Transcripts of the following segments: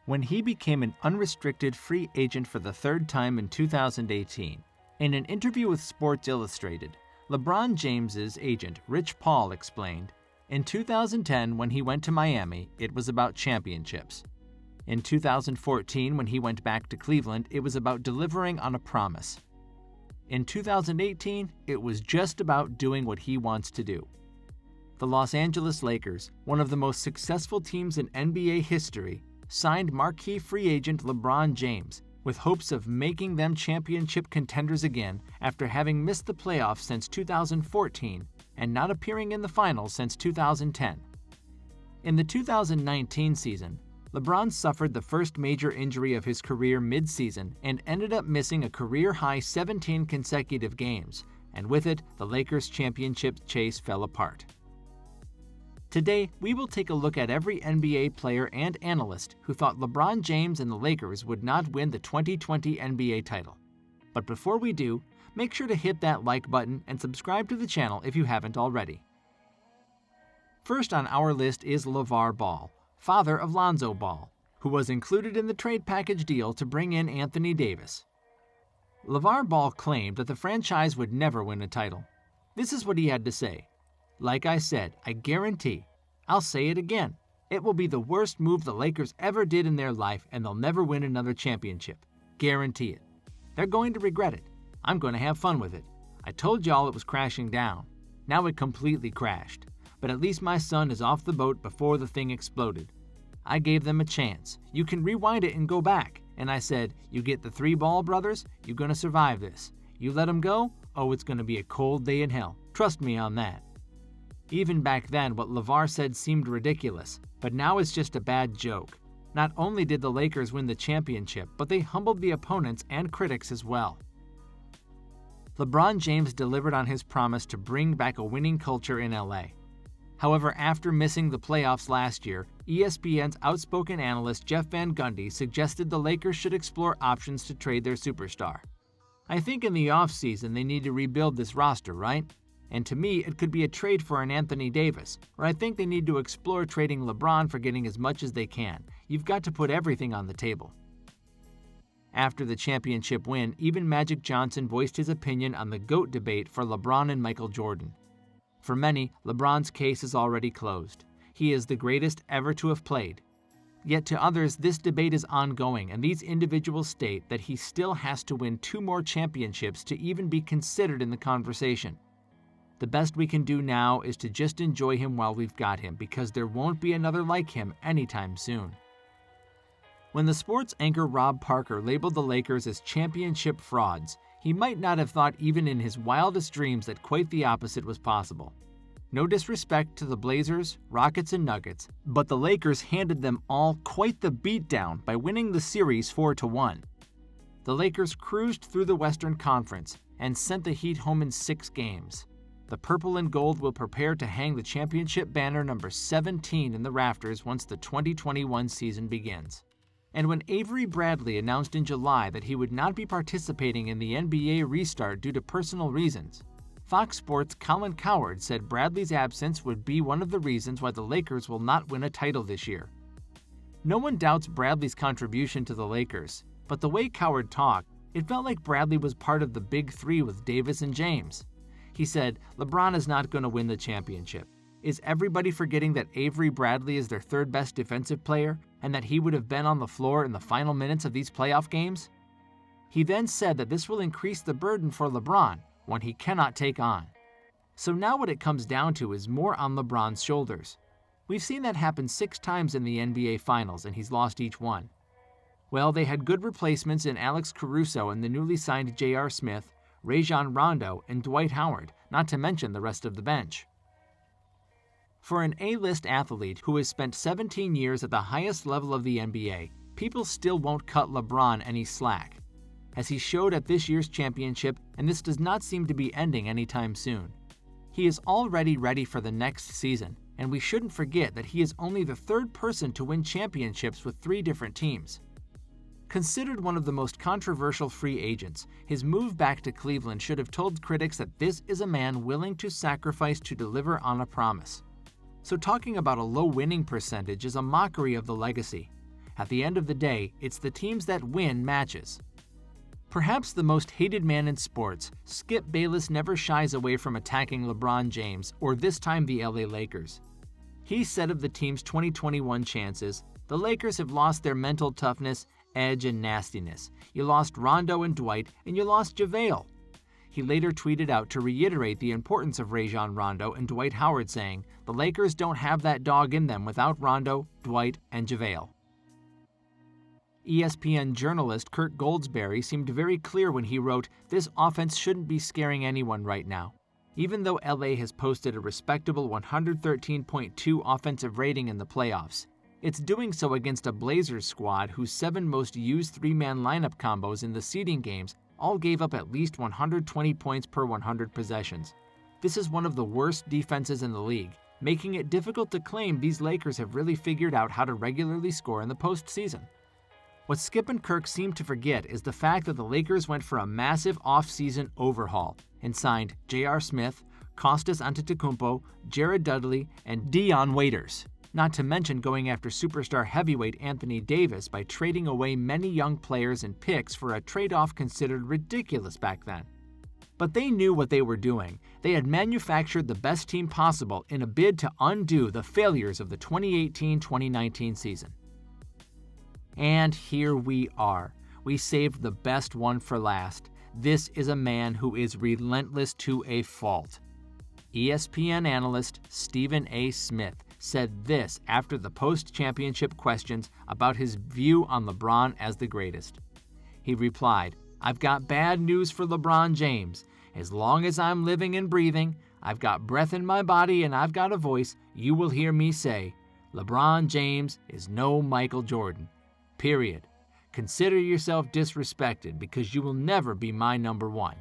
when he became an unrestricted free agent for the third time in 2018. In an interview with Sports Illustrated, LeBron James's agent Rich Paul explained, "In 2010, when he went to Miami, it was about championships. In 2014, when he went back to Cleveland, it was about delivering on a promise. In 2018, it was just about doing what he wants to do." The Los Angeles Lakers, one of the most successful teams in NBA history, signed marquee free agent LeBron James with hopes of making them championship contenders again after having missed the playoffs since 2014 and not appearing in the finals since 2010. In the 2019 season, LeBron suffered the first major injury of his career mid-season and ended up missing a career-high 17 consecutive games, and with it, the Lakers' championship chase fell apart. Today, we will take a look at every NBA player and analyst who thought LeBron James and the Lakers would not win the 2020 NBA title. But before we do, make sure to hit that like button and subscribe to the channel if you haven't already. First on our list is LaVar Ball, father of Lonzo Ball, who was included in the trade package deal to bring in Anthony Davis. LaVar Ball claimed that the franchise would never win a title. This is what he had to say. "Like I said, I guarantee, I'll say it again, it will be the worst move the Lakers ever did in their life and they'll never win another championship. Guarantee it. They're going to regret it. I'm going to have fun with it. I told y'all it was crashing down. Now it completely crashed. But at least my son is off the boat before the thing exploded. I gave them a chance. You can rewind it and go back. And I said, you get the 3 Ball brothers, you're going to survive this. You let them go, oh, it's going to be a cold day in hell. Trust me on that." Even back then, what LaVar said seemed ridiculous, but now it's just a bad joke. Not only did the Lakers win the championship, but they humbled the opponents and critics as well. LeBron James delivered on his promise to bring back a winning culture in LA. However, after missing the playoffs last year, ESPN's outspoken analyst Jeff Van Gundy suggested the Lakers should explore options to trade their superstar. "I think in the offseason they need to rebuild this roster, right? And to me, it could be a trade for an Anthony Davis, or I think they need to explore trading LeBron for getting as much as they can. You've got to put everything on the table." After the championship win, even Magic Johnson voiced his opinion on the GOAT debate for LeBron and Michael Jordan. For many, LeBron's case is already closed. He is the greatest ever to have played. Yet to others, this debate is ongoing, and these individuals state that he still has to win 2 more championships to even be considered in the conversation. The best we can do now is to just enjoy him while we've got him, because there won't be another like him anytime soon. When the sports anchor Rob Parker labeled the Lakers as championship frauds, he might not have thought even in his wildest dreams that quite the opposite was possible. No disrespect to the Blazers, Rockets, and Nuggets, but the Lakers handed them all quite the beatdown by winning the series 4-1. The Lakers cruised through the Western Conference and sent the Heat home in 6 games. The purple and gold will prepare to hang the championship banner number 17 in the rafters once the 2021 season begins. And when Avery Bradley announced in July that he would not be participating in the NBA restart due to personal reasons, Fox Sports' Colin Cowherd said Bradley's absence would be one of the reasons why the Lakers will not win a title this year. No one doubts Bradley's contribution to the Lakers, but the way Cowherd talked, it felt like Bradley was part of the Big Three with Davis and James. He said, "LeBron is not going to win the championship. Is everybody forgetting that Avery Bradley is their 3rd best defensive player and that he would have been on the floor in the final minutes of these playoff games?" He then said that this will increase the burden for LeBron, one he cannot take on. So now what it comes down to is more on LeBron's shoulders. We've seen that happen 6 times in the NBA Finals and he's lost each one. Well, they had good replacements in Alex Caruso and the newly signed J.R. Smith, Rajon Rondo, and Dwight Howard, not to mention the rest of the bench. For an A-list athlete who has spent 17 years at the highest level of the NBA, people still won't cut LeBron any slack, as he showed at this year's championship, and this does not seem to be ending anytime soon. He is already ready for the next season, and we shouldn't forget that he is only the 3rd person to win championships with 3 different teams. Considered one of the most controversial free agents, his move back to Cleveland should have told critics that this is a man willing to sacrifice to deliver on a promise. So talking about a low winning percentage is a mockery of the legacy. At the end of the day, it's the teams that win matches. Perhaps the most hated man in sports, Skip Bayless never shies away from attacking LeBron James, or this time the LA Lakers. He said of the team's 2021 chances, "The Lakers have lost their mental toughness, edge, and nastiness. You lost Rondo and Dwight, and you lost JaVale." He later tweeted out to reiterate the importance of Rajon Rondo and Dwight Howard, saying, "The Lakers don't have that dog in them without Rondo, Dwight, and JaVale." ESPN journalist Kirk Goldsberry seemed very clear when he wrote, "This offense shouldn't be scaring anyone right now." Even though LA has posted a respectable 113.2 offensive rating in the playoffs, it's doing so against a Blazers squad whose 7 most used three-man lineup combos in the seeding games all gave up at least 120 points per 100 possessions. This is one of the worst defenses in the league, making it difficult to claim these Lakers have really figured out how to regularly score in the postseason. What Skip and Kirk seem to forget is the fact that the Lakers went for a massive off-season overhaul and signed J.R. Smith, Kostas Antetokounmpo, Jared Dudley, and Dion Waiters, not to mention going after superstar heavyweight Anthony Davis by trading away many young players and picks for a trade-off considered ridiculous back then. But they knew what they were doing. They had manufactured the best team possible in a bid to undo the failures of the 2018-2019 season. And here we are. We saved the best one for last. This is a man who is relentless to a fault. ESPN analyst Stephen A. Smith said this after the post-championship questions about his view on LeBron as the greatest. He replied, "I've got bad news for LeBron James. As long as I'm living and breathing, I've got breath in my body and I've got a voice, you will hear me say, LeBron James is no Michael Jordan. Period. Consider yourself disrespected because you will never be my number one."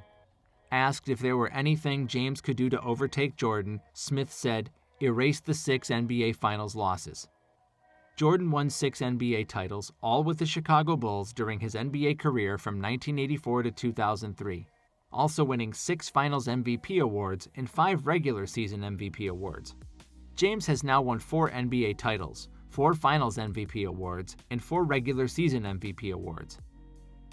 Asked if there were anything James could do to overtake Jordan, Smith said, "Erase the 6 NBA Finals losses." Jordan won 6 NBA titles, all with the Chicago Bulls during his NBA career from 1984 to 2003, also winning 6 Finals MVP awards and 5 regular season MVP awards. James has now won 4 NBA titles, 4 Finals MVP awards, and 4 regular season MVP awards.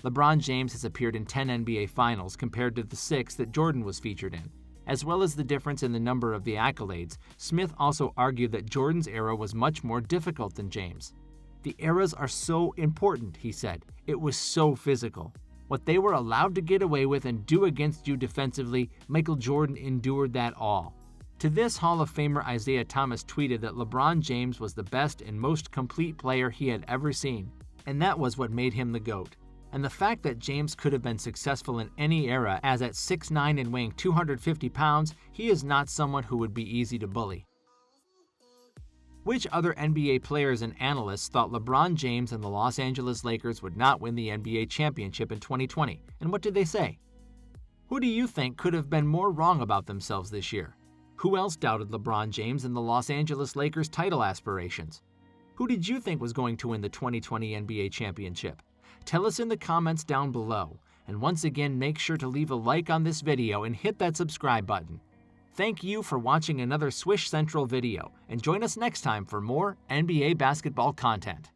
LeBron James has appeared in 10 NBA Finals compared to the 6 that Jordan was featured in. As well as the difference in the number of the accolades, Smith also argued that Jordan's era was much more difficult than James. "The eras are so important," he said. "It was so physical. What they were allowed to get away with and do against you defensively, Michael Jordan endured that all." To this, Hall of Famer Isaiah Thomas tweeted that LeBron James was the best and most complete player he had ever seen, and that was what made him the GOAT. And the fact that James could have been successful in any era, as at 6'9" and weighing 250 pounds, he is not someone who would be easy to bully. Which other NBA players and analysts thought LeBron James and the Los Angeles Lakers would not win the NBA championship in 2020, and what did they say? Who do you think could have been more wrong about themselves this year? Who else doubted LeBron James and the Los Angeles Lakers' title aspirations? Who did you think was going to win the 2020 NBA championship? Tell us in the comments down below. And once again, make sure to leave a like on this video and hit that subscribe button. Thank you for watching another Swish Central video, and join us next time for more NBA basketball content.